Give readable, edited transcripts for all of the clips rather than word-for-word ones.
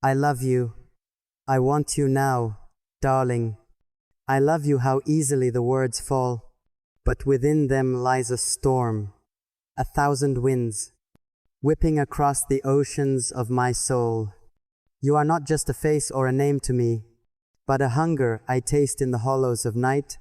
I love you. I want you now, darling. I love you how easily the words fall, but within them lies a storm, 1,000 winds, whipping across the oceans of my soul. You are not just a face or a name to me, but a hunger I taste in the hollows of night,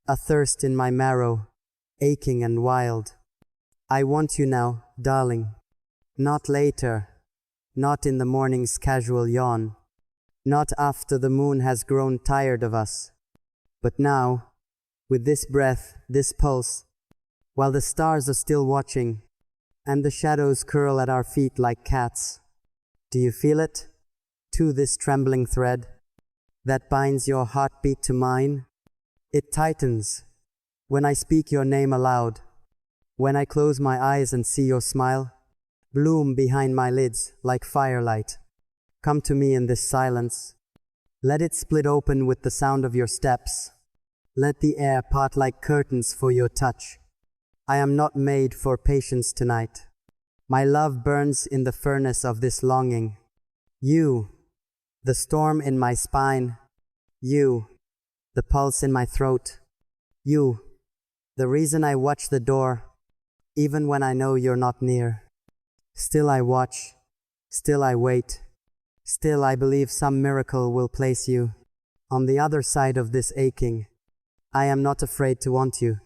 a thirst in my marrow, aching and wild. I want you now, darling. Not later, not in the morning's casual yawn, not after the moon has grown tired of us, but now, with this breath, this pulse, while the stars are still watching, and the shadows curl at our feet like cats. Do you feel it? To this trembling thread that binds your heartbeat to mine? It tightens when I speak your name aloud, when I close my eyes and see your smile bloom behind my lids like firelight. Come to me in this silence. Let it split open with the sound of your steps. Let the air part like curtains for your touch. I am not made for patience tonight. My love burns in the furnace of this longing. You, the storm in my spine. You, the pulse in my throat. You, the reason I watch the door, even when I know you're not near. Still I watch, still I wait, still I believe some miracle will place you on the other side of this aching. I am not afraid to want you.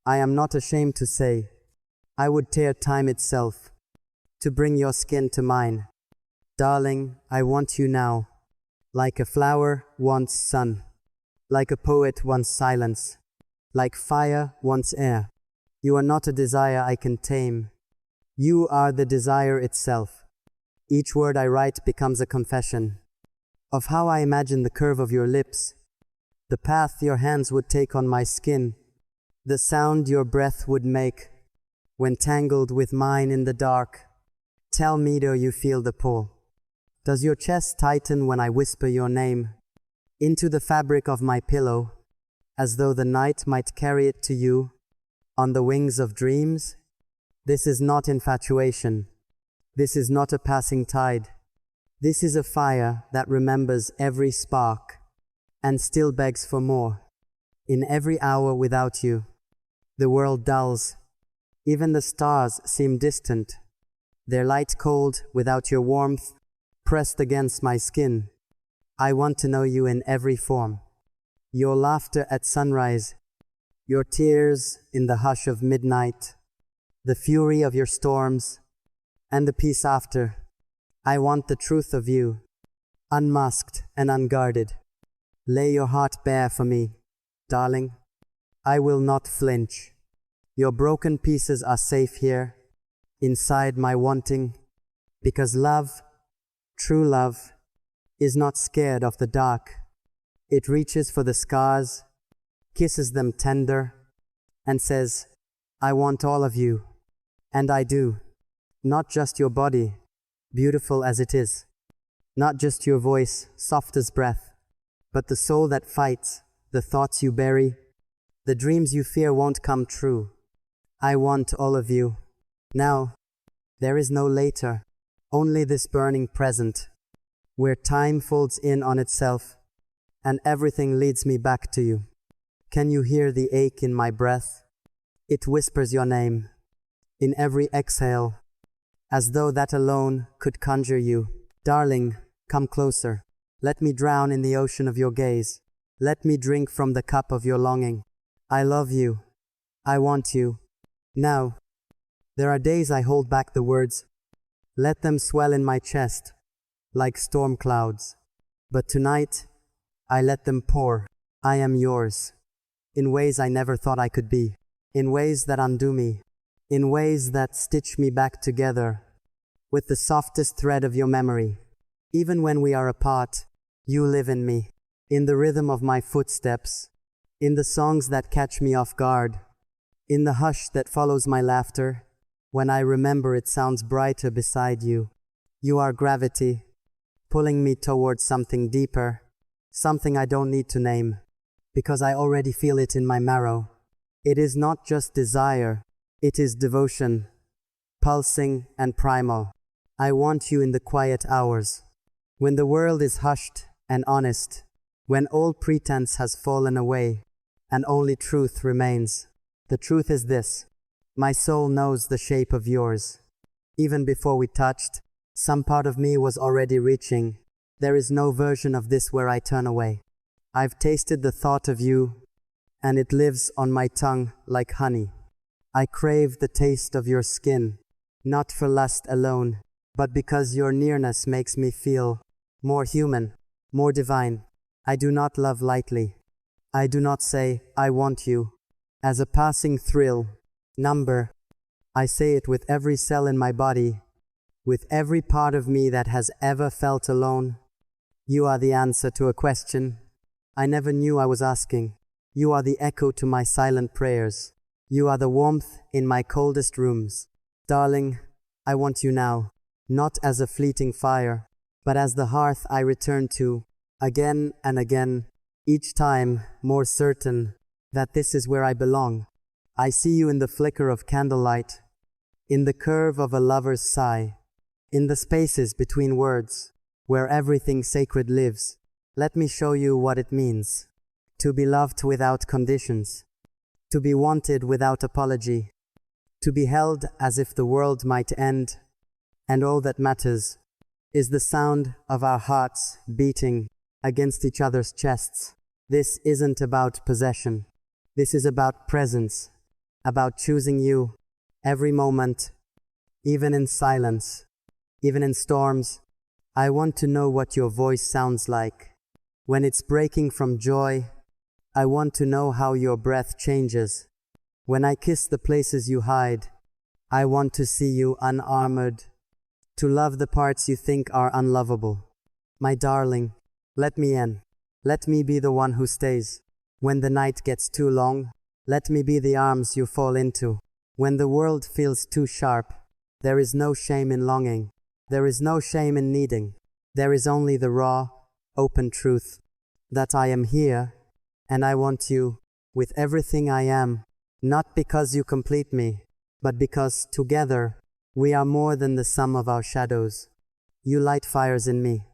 I am not ashamed to say, I would tear time itself to bring your skin to mine. Darling, I want you now, like a flower wants sun, like a poet wants silence, like fire wants air. You are not a desire I can tame. You are the desire itself. Each word I write becomes a confession of how I imagine the curve of your lips, the path your hands would take on my skin, the sound your breath would make when tangled with mine in the dark. Tell me, do you feel the pull? Does your chest tighten when I whisper your name into the fabric of my pillow, as though the night might carry it to you on the wings of dreams? This is not infatuation. This is not a passing tide. This is a fire that remembers every spark and still begs for more. In every hour without you, the world dulls. Even the stars seem distant, their light cold without your warmth pressed against my skin. I want to know you in every form. Your laughter at sunrise, your tears in the hush of midnight, the fury of your storms, and the peace after. I want the truth of you, unmasked and unguarded. Lay your heart bare for me, darling. I will not flinch. Your broken pieces are safe here, inside my wanting, because love, true love, is not scared of the dark. It reaches for the scars, kisses them tender, and says, I want all of you. And I do. Not just your body, beautiful as it is. Not just your voice, soft as breath, but the soul that fights, the thoughts you bury, the dreams you fear won't come true. I want all of you. Now, there is no later, only this burning present, where time folds in on itself, and everything leads me back to you. Can you hear the ache in my breath? It whispers your name in every exhale, as though that alone could conjure you. Darling, come closer. Let me drown in the ocean of your gaze. Let me drink from the cup of your longing. I love you. I want you. Now, there are days I hold back the words. Let them swell in my chest, like storm clouds. But tonight, I let them pour. I am yours, in ways I never thought I could be, in ways that undo me, in ways that stitch me back together with the softest thread of your memory. Even when we are apart, you live in me, in the rhythm of my footsteps, in the songs that catch me off guard, in the hush that follows my laughter. When I remember, it sounds brighter beside you. You are gravity, pulling me towards something deeper, something I don't need to name, because I already feel it in my marrow. It is not just desire, it is devotion, pulsing and primal. I want you in the quiet hours, When the world is hushed and honest, when all pretense has fallen away, and only truth remains. The truth is this: my soul knows the shape of yours. Even before we touched, some part of me was already reaching. There is no version of this where I turn away. I've tasted the thought of you, and it lives on my tongue like honey. I crave the taste of your skin, not for lust alone, but because your nearness makes me feel more human, more divine. I do not love lightly. I do not say, I want you, as a passing thrill, number. I say it with every cell in my body, with every part of me that has ever felt alone. You are the answer to a question I never knew I was asking. You are the echo to my silent prayers. You are the warmth in my coldest rooms. Darling, I want you now, not as a fleeting fire, but as the hearth I return to, again and again, each time more certain that this is where I belong. I see you in the flicker of candlelight, in the curve of a lover's sigh, in the spaces between words, where everything sacred lives. Let me show you what it means to be loved without conditions, to be wanted without apology, to be held as if the world might end, and all that matters is the sound of our hearts beating against each other's chests. This isn't about possession. This is about presence, about choosing you every moment, even in silence, even in storms. I want to know what your voice sounds like. When it's breaking from joy, I want to know how your breath changes. When I kiss the places you hide, I want to see you unarmored, to love the parts you think are unlovable. My darling, let me in. Let me be the one who stays. When the night gets too long, let me be the arms you fall into. When the world feels too sharp, there is no shame in longing. There is no shame in needing. There is only the raw, open truth that I am here and I want you with everything I am, not because you complete me, but because together we are more than the sum of our shadows. You light fires in me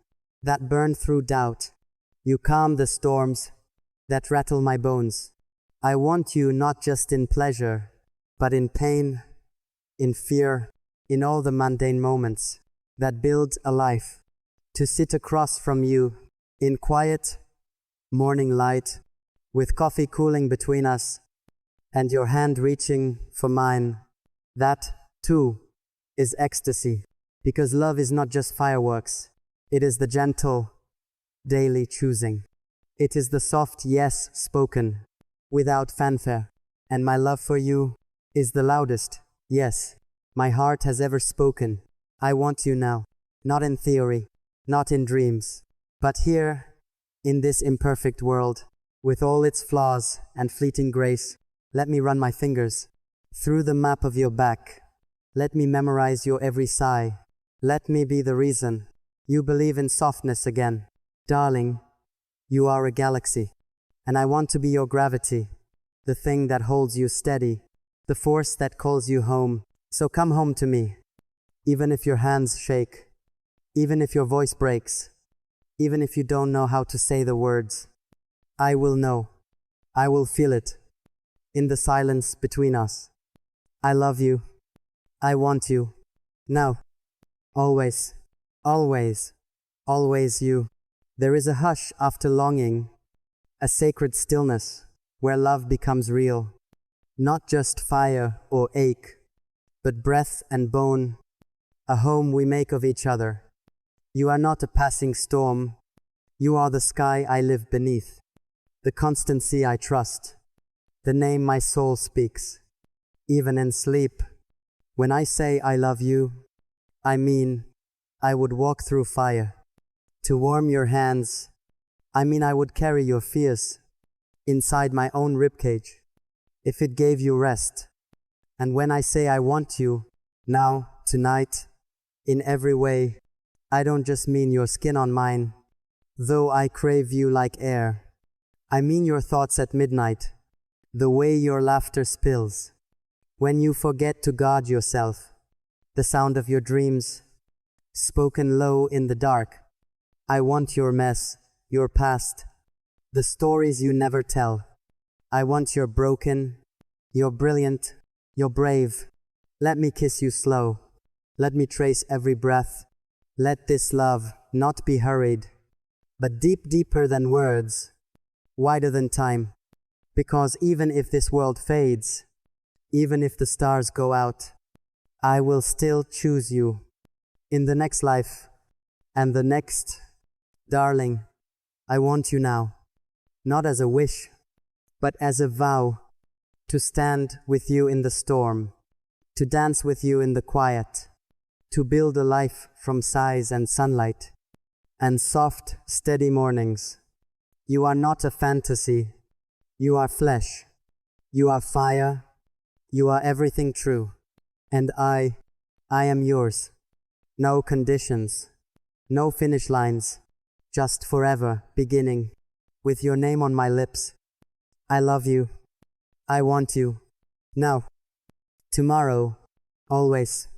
that burn through doubt. You calm the storms that rattle my bones. I want you not just in pleasure, but in pain, in fear, in all the mundane moments that build a life. To sit across from you in quiet morning light, with coffee cooling between us, and your hand reaching for mine. That, too, is ecstasy, because love is not just fireworks. It is the gentle, daily choosing. It is the soft yes spoken, without fanfare. And my love for you is the loudest yes my heart has ever spoken. I want you now, not in theory, not in dreams, but here, in this imperfect world, with all its flaws and fleeting grace. Let me run my fingers through the map of your back. Let me memorize your every sigh. Let me be the reason you believe in softness again. Darling, you are a galaxy, and I want to be your gravity, the thing that holds you steady, the force that calls you home. So come home to me, even if your hands shake, even if your voice breaks, even if you don't know how to say the words. I will know. I will feel it in the silence between us. I love you. I want you. Now. Always. Always. Always you. There is a hush after longing, a sacred stillness where love becomes real. Not just fire or ache, but breath and bone, a home we make of each other. You are not a passing storm. You are the sky I live beneath, the constancy I trust, the name my soul speaks. Even in sleep, when I say I love you, I mean I would walk through fire to warm your hands. I mean I would carry your fears inside my own ribcage if it gave you rest. And when I say I want you, now, tonight, in every way, I don't just mean your skin on mine, though I crave you like air. I mean your thoughts at midnight, the way your laughter spills, when you forget to guard yourself, the sound of your dreams, spoken low in the dark, I want your mess, your past, the stories you never tell. I want your broken, your brilliant, your brave. Let me kiss you slow. Let me trace every breath. Let this love not be hurried, but deeper than words, wider than time. Because even if this world fades, even if the stars go out, I will still choose you in the next life and the next. Darling, I want you now, not as a wish, but as a vow, to stand with you in the storm, to dance with you in the quiet, to build a life from sighs and sunlight, and soft, steady mornings. You are not a fantasy, you are flesh, you are fire, you are everything true, and I am yours. No conditions, no finish lines, just forever beginning, with your name on my lips. I love you, I want you, now, tomorrow, always.